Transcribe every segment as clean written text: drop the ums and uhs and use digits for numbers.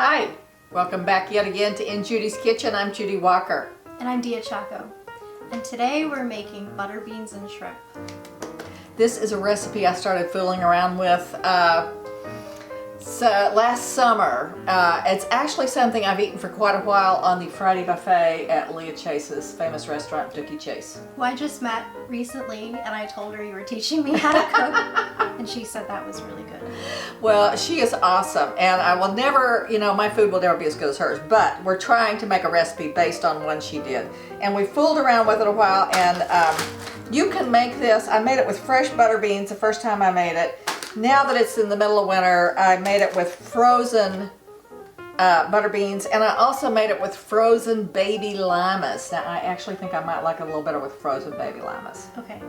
Hi, welcome back yet again to In Judy's Kitchen. I'm Judy Walker. And I'm Diya Chacko. And today we're making butter beans and shrimp. This is a recipe I started fooling around with last summer. It's actually something I've eaten for quite a while on the Friday buffet at Diya Chase's famous restaurant, Diya Chase. Who I just met recently, and I told her you were teaching me how to cook, and she said that was really good. Well, she is awesome, and I will never, my food will never be as good as hers, but we're trying to make a recipe based on one she did. And we fooled around with it a while, and you can make this. I made it with fresh butter beans the first time I made it. Now that it's in the middle of winter, I made it with frozen butter beans, and I also made it with frozen baby limas. Now, I actually think I might like it a little better with frozen baby limas. Okay.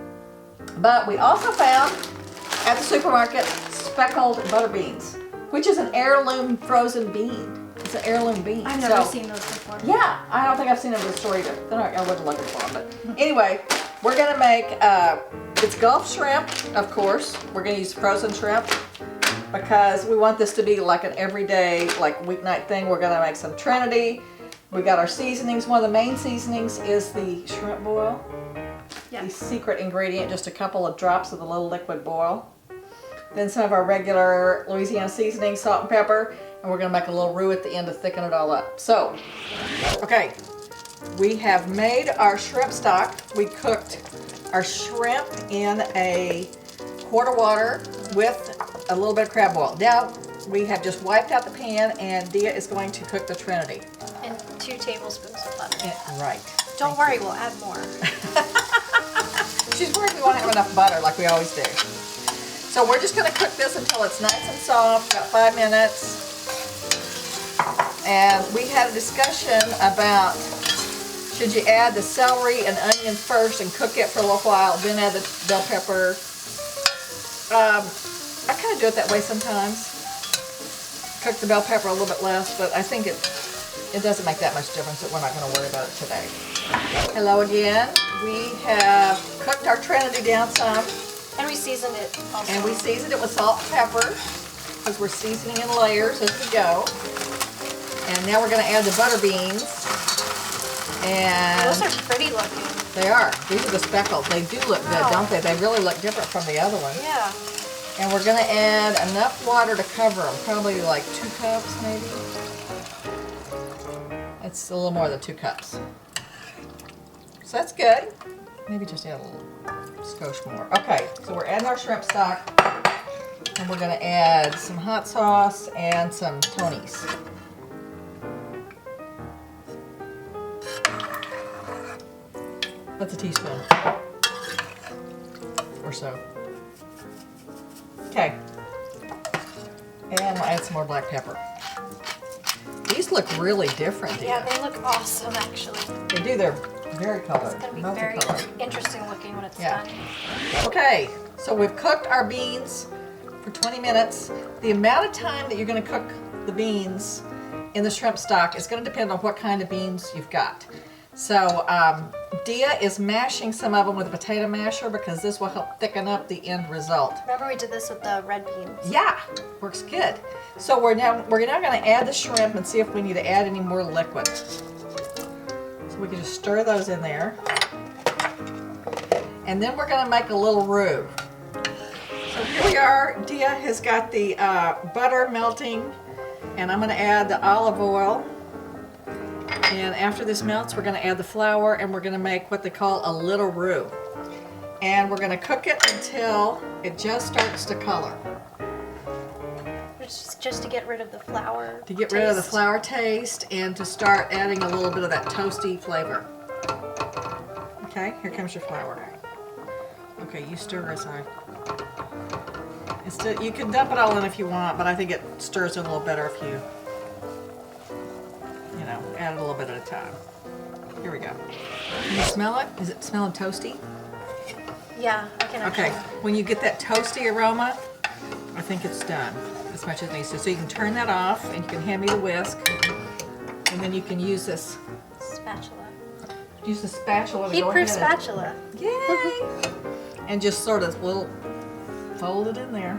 But we also found at the supermarket speckled butter beans, which is an heirloom frozen bean. It's an heirloom bean. I've never seen those before. Yeah, I don't think I've seen them in the store either. I wasn't looking for them, but anyway, we're gonna make, it's Gulf shrimp, of course. We're gonna use frozen shrimp because we want this to be like an everyday, like weeknight thing. We're gonna make some Trinity. We got our seasonings. One of the main seasonings is the shrimp boil. Yeah. The secret ingredient, just a couple of drops of the little liquid boil. Then some of our regular Louisiana seasoning, salt and pepper, and we're gonna make a little roux at the end to thicken it all up. So, okay, we have made our shrimp stock. We cooked our shrimp in a quart of water with a little bit of crab oil. Now, we have just wiped out the pan, and Diya is going to cook the Trinity. And 2 tablespoons of butter. Right. Don't worry, we'll add more. She's worried we won't have enough butter like we always do. So we're just going to cook this until it's nice and soft, about 5 minutes. And we had a discussion about should you add the celery and onion first and cook it for a little while, then add the bell pepper. I kind of do it that way sometimes. Cook the bell pepper a little bit less, but I think it doesn't make that much difference, that we're not going to worry about it today. Hello again. We have cooked our Trinity down some. And we seasoned it also. And we seasoned it with salt and pepper because we're seasoning in layers as we go. And now we're going to add the butter beans. And those are pretty looking. They are. These are the speckles. They do look good, don't they? They really look different from the other ones. Yeah. And we're going to add enough water to cover them. Probably like 2 cups maybe. It's a little more than 2 cups. So that's good. Maybe just add a little skosh more. Okay, so we're adding our shrimp stock, and we're going to add some hot sauce and some Tony's. That's a teaspoon or so. Okay, and we'll add some more black pepper. These look really different. Yeah, they look awesome actually. They do. They're very colored. It's going to be very interesting looking when it's done. Okay, so we've cooked our beans for 20 minutes. The amount of time that you're going to cook the beans in the shrimp stock is going to depend on what kind of beans you've got. So Diya is mashing some of them with a potato masher because this will help thicken up the end result. Remember we did this with the red beans? Yeah, works good. So we're now going to add the shrimp and see if we need to add any more liquid. So we can just stir those in there. And then we're going to make a little roux. So here we are. Diya has got the butter melting, and I'm going to add the olive oil. And after this melts, we're going to add the flour, and we're going to make what they call a little roux. And we're going to cook it until it just starts to color. Just to get rid of the flour To get rid of the flour taste and to start adding a little bit of that toasty flavor. Okay, here comes your flour. Okay, you stir as you can dump it all in if you want, but I think it stirs in a little better if you add it a little bit at a time. Here we go. Can you smell it? Is it smelling toasty? Yeah, I can actually. Okay, when you get that toasty aroma, I think it's done as much as it needs to. So you can turn that off, and you can hand me the whisk, and then you can use this spatula. Use the spatula to go Heat-proof ahead spatula. Yay! And just sort of fold it in there.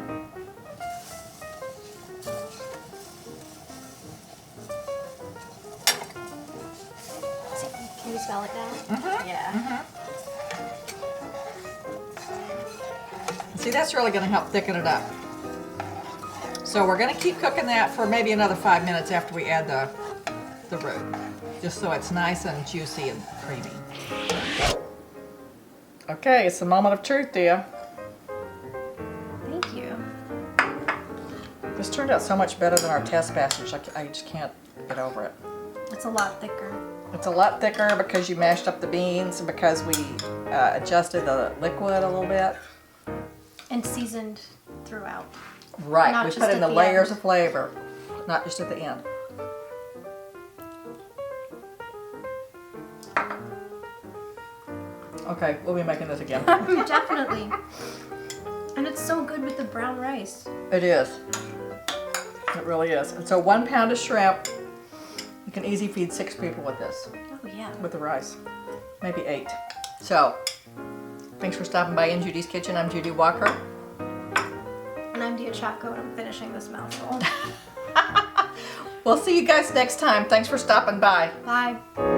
you smell it now? Mm-hmm. Yeah. See, that's really going to help thicken it up. So we're going to keep cooking that for maybe another 5 minutes after we add the roux, just so it's nice and juicy and creamy. Okay, it's the moment of truth, Diya. Thank you. This turned out so much better than our test batches. I just can't get over it. It's a lot thicker. It's a lot thicker because you mashed up the beans and because we adjusted the liquid a little bit. And seasoned throughout. Right, Not we just put in at the the layers end. of flavor, not just at the end. Okay, we'll be making this again. Definitely. And it's so good with the brown rice. It is. It really is. And so 1 pound of shrimp, you can easily feed 6 people with this, Oh yeah. with the rice. Maybe 8. So, thanks for stopping by in Judy's Kitchen. I'm Judy Walker. And I'm Diya Chacko, and I'm finishing this mouthful. We'll see you guys next time. Thanks for stopping by. Bye.